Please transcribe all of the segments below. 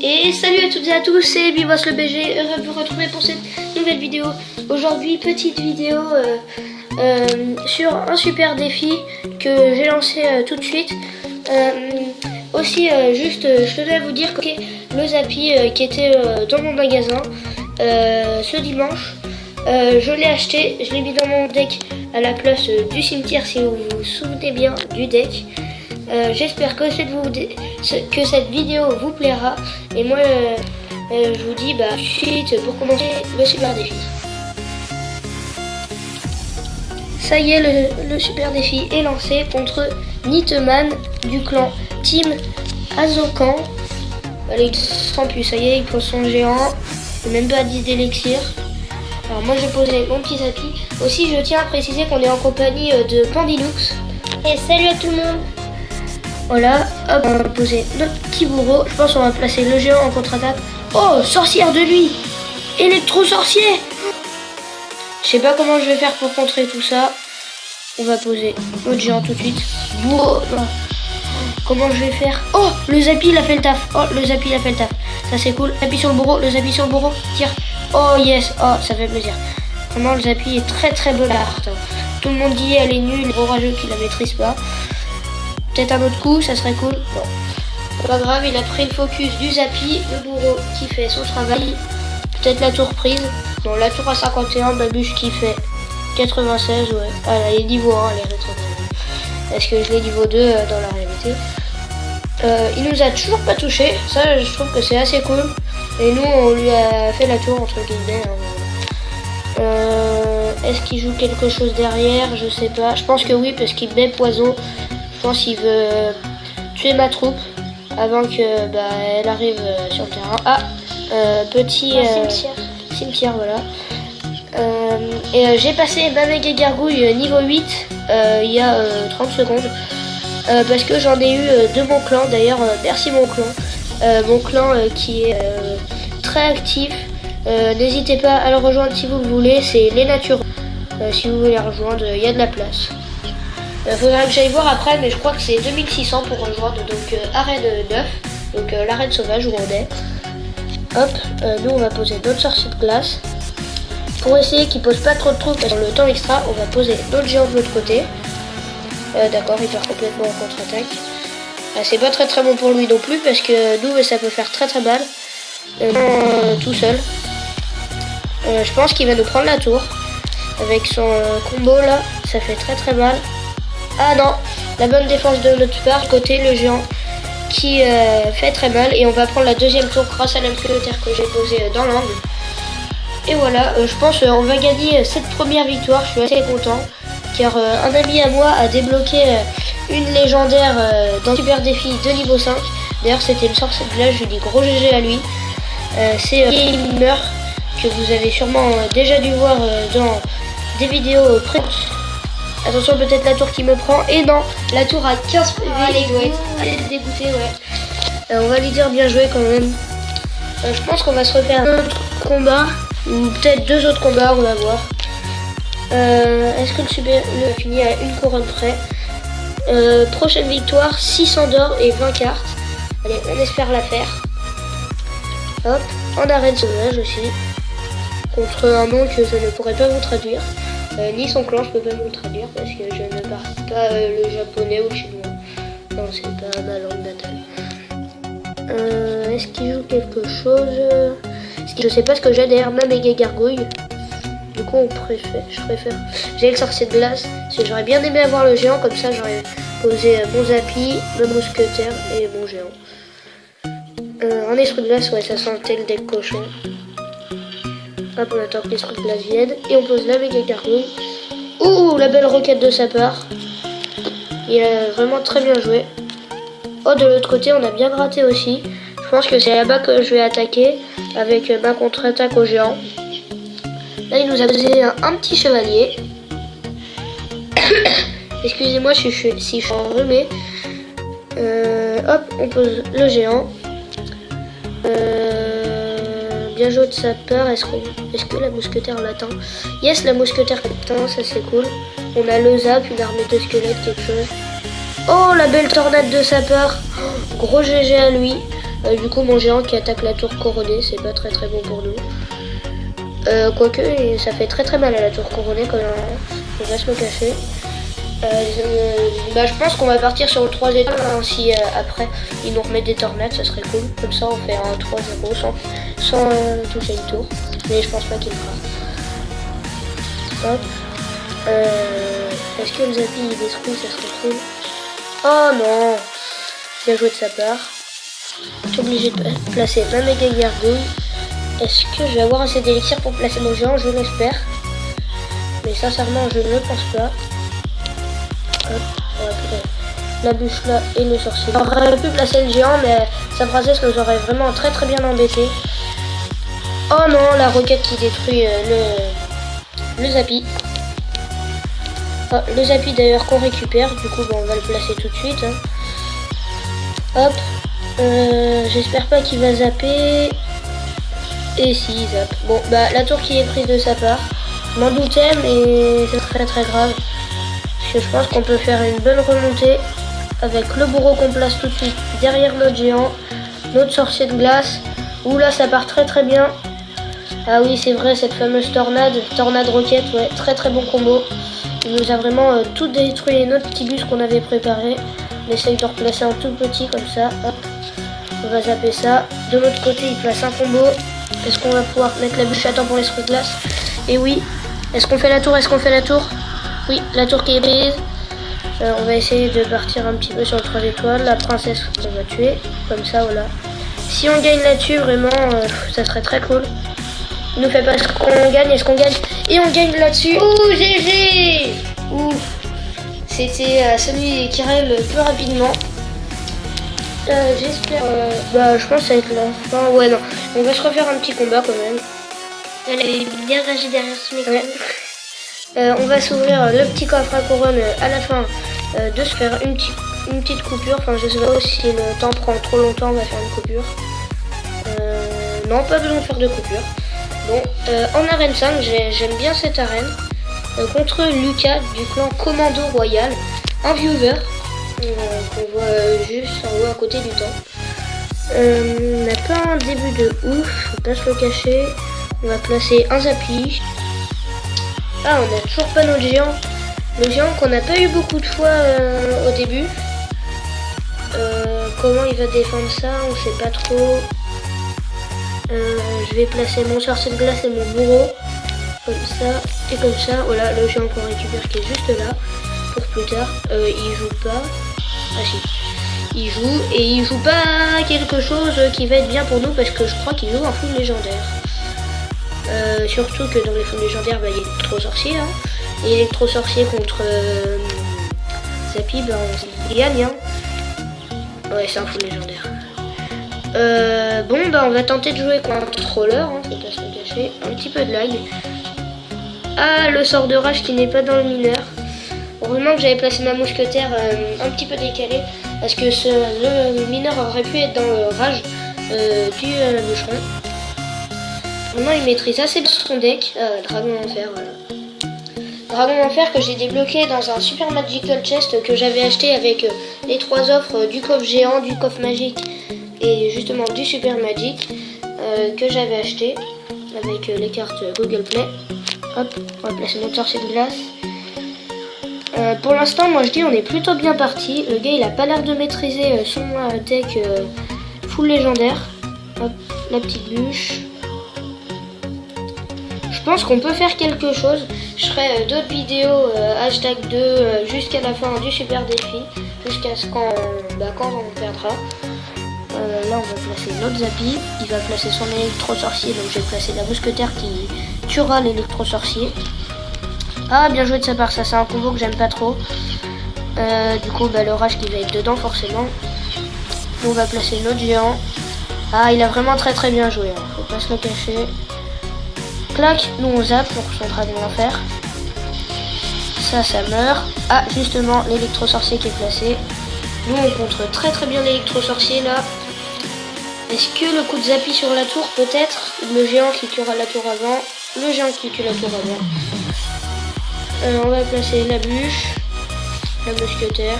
Et salut à toutes et à tous, c'est Bibos le BG, heureux de vous retrouver pour cette nouvelle vidéo. Aujourd'hui, petite vidéo sur un super défi que j'ai lancé tout de suite. Je tenais à vous dire que le Zappi qui était dans mon magasin ce dimanche, je l'ai acheté, je l'ai mis dans mon deck à la place du cimetière si vous vous souvenez bien du deck. J'espère que cette vidéo vous plaira et moi je vous dis tout de suite pour commencer le super défi. Ça y est, le super défi est lancé contre Niteman du clan Team Azokan. Allez, sans plus, ça y est, il pose son géant, même pas 10 d'élixir. Alors moi j'ai posé mon petit Zappi. Aussi je tiens à préciser qu'on est en compagnie de Pandilux. Et salut à tout le monde. Voilà, hop, on va poser notre petit bourreau. Je pense qu'on va placer le géant en contre-attaque. Oh, sorcière de nuit, électro-sorcier. Je sais pas comment je vais faire pour contrer tout ça. On va poser notre géant tout de suite. Bourreau. Comment je vais faire? Oh, le Zappi il a fait le taf. Oh, le Zappi il a fait le taf. Ça c'est cool. Zappi sur le bourreau, le Zappi sur le bourreau. Tire. Oh yes, oh ça fait plaisir. Vraiment le Zappi est très bonne carte. Tout le monde dit elle est nulle, orageux qui la maîtrise pas. Peut-être un autre coup, ça serait cool. Bon, pas grave, il a pris le focus du Zappi, le bourreau qui fait son travail. Peut-être la tour prise. Bon, la tour à 51, Babuche qui fait 96, ouais. Ah, elle est niveau 1, elle est rétrogradée. Est-ce que je l'ai niveau 2 dans la réalité? Il nous a toujours pas touché. Ça, je trouve que c'est assez cool. Et nous, on lui a fait la tour, entre guillemets. Est-ce qu'il joue quelque chose derrière? Je sais pas. Je pense que oui, parce qu'il met poison. Je pense qu'il veut tuer ma troupe avant que elle arrive sur le terrain. Ah, petit cimetière, voilà. J'ai passé ma méga gargouille niveau 8 il y a 30 secondes parce que j'en ai eu de mon clan. D'ailleurs, merci mon clan. Mon clan qui est très actif. N'hésitez pas à le rejoindre si vous le voulez. C'est les natures. Si vous voulez rejoindre, il y a de la place. Faudra que j'aille voir après, mais je crois que c'est 2600 pour rejoindre, donc arène 9, donc l'arène sauvage où on est. Hop, nous on va poser notre sorcier de glace. Pour essayer qu'il pose pas trop de troupes dans le temps extra, on va poser notre géant de l'autre côté. D'accord, il part complètement en contre-attaque. C'est pas très bon pour lui non plus, parce que nous ça peut faire très mal, tout seul. Je pense qu'il va nous prendre la tour. Avec son combo là, ça fait très mal. Ah non, la bonne défense de notre part, côté le géant qui fait très mal. Et on va prendre la deuxième tour grâce à la musketeère que j'ai posée dans l'angle. Et voilà, je pense on va gagner cette première victoire, je suis assez content. Car un ami à moi a débloqué une légendaire dans le super défi de niveau 5. D'ailleurs c'était une sorcière de glace, je lui dis gros GG à lui. C'est Gamer que vous avez sûrement déjà dû voir dans des vidéos précédentes. Attention, peut-être la tour qui me prend. Et non, la tour a 15 PV. Il doit être dégoûté, ouais. On va lui dire bien joué quand même. Je pense qu'on va se refaire un autre combat. Ou peut-être deux autres combats, on va voir. Est-ce que le finit à une couronne près? Prochaine victoire, 600 d'or et 20 cartes. Allez, on espère la faire. Hop, en arène sauvage aussi. Contre un nom que je ne pourrais pas vous traduire. Ni son clan, je peux pas vous le traduire parce que je ne parle pas le japonais ou le chinois. Non, c'est pas ma langue natale. Est-ce qu'il joue quelque chose? Je sais pas ce que j'ai derrière ma méga gargouille. Du coup, je préfère. J'ai le sorcier de glace. Parce que j'aurais bien aimé avoir le géant, comme ça j'aurais posé mon Zappi, ma mousquetaire et mon géant. Un esprit de glace, ouais, ça sentait le deck cochon. Hop, on attend que l'esprit de glace vienne. Et on pose la méga gargouille. Ouh, la belle roquette de sa part. Il a vraiment très bien joué. Oh, de l'autre côté, on a bien gratté aussi. Je pense que c'est là-bas que je vais attaquer avec ma contre-attaque au géant. Là, il nous a posé un petit chevalier. Excusez-moi si je suis enrhumé. Hop, on pose le géant. Bien joué de sa part. Est-ce que la mousquetaire l'attend? Yes, la mousquetaire l'attend, ça c'est cool. On a le zap, une armée de squelettes, quelque chose. Oh, la belle tornade de sa part. Gros GG à lui. Du coup mon géant qui attaque la tour couronnée, c'est pas très bon pour nous. Quoique ça fait très mal à la tour couronnée quand on va se le cacher. Je pense qu'on va partir sur le 3 étoiles hein, si après ils nous remettent des tornades, ça serait cool. Comme ça on fait un 3-0 sans toucher une tour. Mais je pense pas qu'il le fera. Hop. Est-ce que le Zappy il détruit, ça serait cool. Oh non. Bien joué de sa part. Je suis obligé de placer ma méga gargouille. Est-ce que je vais avoir assez d'élixir pour placer mon géant? Je l'espère. Mais sincèrement je ne pense pas. Hop, la bûche là et le sorcier. J'aurais pu placer le géant, mais sa princesse nous aurait vraiment très bien embêté. Oh non, la roquette qui détruit le Zappy. Oh, le Zappy d'ailleurs qu'on récupère, du coup on va le placer tout de suite. Hein. Hop, j'espère pas qu'il va zapper. Et si, il zappe. Bon, bah la tour qui est prise de sa part. Je m'en doutais, mais c'est très grave. Je pense qu'on peut faire une bonne remontée avec le bourreau qu'on place tout de suite derrière notre géant, notre sorcier de glace. Ouh là ça part très bien. Ah oui c'est vrai, cette fameuse tornade roquette, ouais, très bon combo. Il nous a vraiment tout détruit, notre petit bus qu'on avait préparé. On essaye de replacer un tout petit comme ça. Hop. On va zapper ça. De l'autre côté il place un combo. Est-ce qu'on va pouvoir mettre la bûche à temps pour l'esprit de glace? Et oui. Est-ce qu'on fait la tour? Oui, la tour qui est prise. On va essayer de partir un petit peu sur le 3 étoiles. La princesse, on va tuer. Comme ça, voilà. Si on gagne là-dessus, vraiment, ça serait très cool. Il nous fait pas ce qu'on gagne. Est-ce qu'on gagne? Et on gagne là-dessus. Ouh, GG! Ouf. C'était celui qui rêve le plus rapidement. J'espère... je pense que ça va être la fin. Ouais, non. On va se refaire un petit combat quand même. Elle est bien ragée derrière ce micro. Ouais. On va s'ouvrir le petit coffre à couronne à la fin de se faire une petite coupure. Enfin, je sais pas si le temps prend trop longtemps, on va faire une coupure. Non, pas besoin de faire de coupure. Bon, en arène 5, j'aime bien cette arène. Contre Lucas du clan Commando Royal, un viewer qu'on voit juste en haut à côté du temps. On n'a pas un début de ouf, faut pas se le cacher. On va placer un Zappy. Ah, on n'a toujours pas notre géant. Le géant qu'on n'a pas eu beaucoup de fois au début. Comment il va défendre ça, on sait pas trop. Je vais placer mon sorcier de glace et mon bourreau. Comme ça et comme ça. Voilà, le géant qu'on récupère qui est juste là. Pour plus tard. Il joue pas. Ah si. Il joue. Et il joue pas quelque chose qui va être bien pour nous. Parce que je crois qu'il joue un full légendaire. Surtout que dans les fonds légendaires, il y a électro-sorcier. Hein. Et électro-sorcier contre Zappy, il gagne. Hein. Ouais, c'est un full légendaire. On va tenter de jouer contre un contrôleur. Hein, faut pas se le cacher. Un petit peu de lag. Ah, le sort de rage qui n'est pas dans le mineur. Heureusement que j'avais placé ma mousquetaire un petit peu décalée. Parce que le mineur aurait pu être dans le rage du bûcheron. Maintenant il maîtrise assez bien son deck. Dragon Enfer, voilà. Dragon Enfer que j'ai débloqué dans un Super Magical Chest que j'avais acheté avec les 3 offres du coffre géant, du coffre magique et justement du Super Magic que j'avais acheté avec les cartes Google Play. Hop, on va placer notre sorcier de glace. Pour l'instant, moi je dis on est plutôt bien parti. Le gars il a pas l'air de maîtriser son deck full légendaire. Hop, la petite bûche. Je pense qu'on peut faire quelque chose. Je ferai d'autres vidéos hashtag 2 jusqu'à la fin du super défi. Jusqu'à ce quand on perdra. Là on va placer notre Zappy. Il va placer son électro-sorcier. Donc je vais placer la mousquetaire qui tuera l'électro-sorcier. Ah bien joué de sa part, ça c'est un combo que j'aime pas trop. Du coup l'orage qui va être dedans forcément. On va placer notre géant. Ah il a vraiment très bien joué. Hein. Faut pas se le cacher. Clac, nous on zappe pour son dragon d'enfer. Ça meurt. Ah, justement, l'électro-sorcier qui est placé. Nous on contre très bien l'électro-sorcier là. Est-ce que le coup de Zappy sur la tour, peut-être? Le géant qui tuera la tour avant. Le géant qui tue la tour avant. On va placer la bûche. La mousquetaire.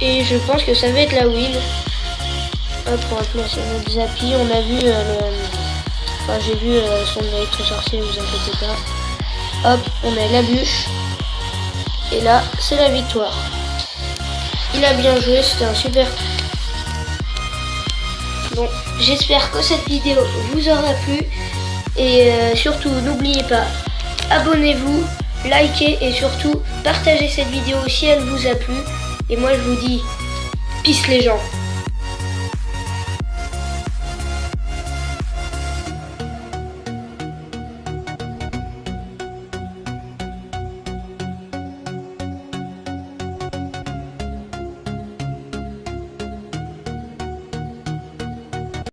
Et je pense que ça va être la wheel. Hop, on va placer notre Zappi. On a vu Enfin, j'ai vu son électro-sorcier, vous inquiétez pas. Hop, on a la bûche. Et là, c'est la victoire. Il a bien joué, c'était un super... Bon, j'espère que cette vidéo vous aura plu. Et surtout, n'oubliez pas, abonnez-vous, likez et surtout, partagez cette vidéo si elle vous a plu. Et moi, je vous dis, peace les gens.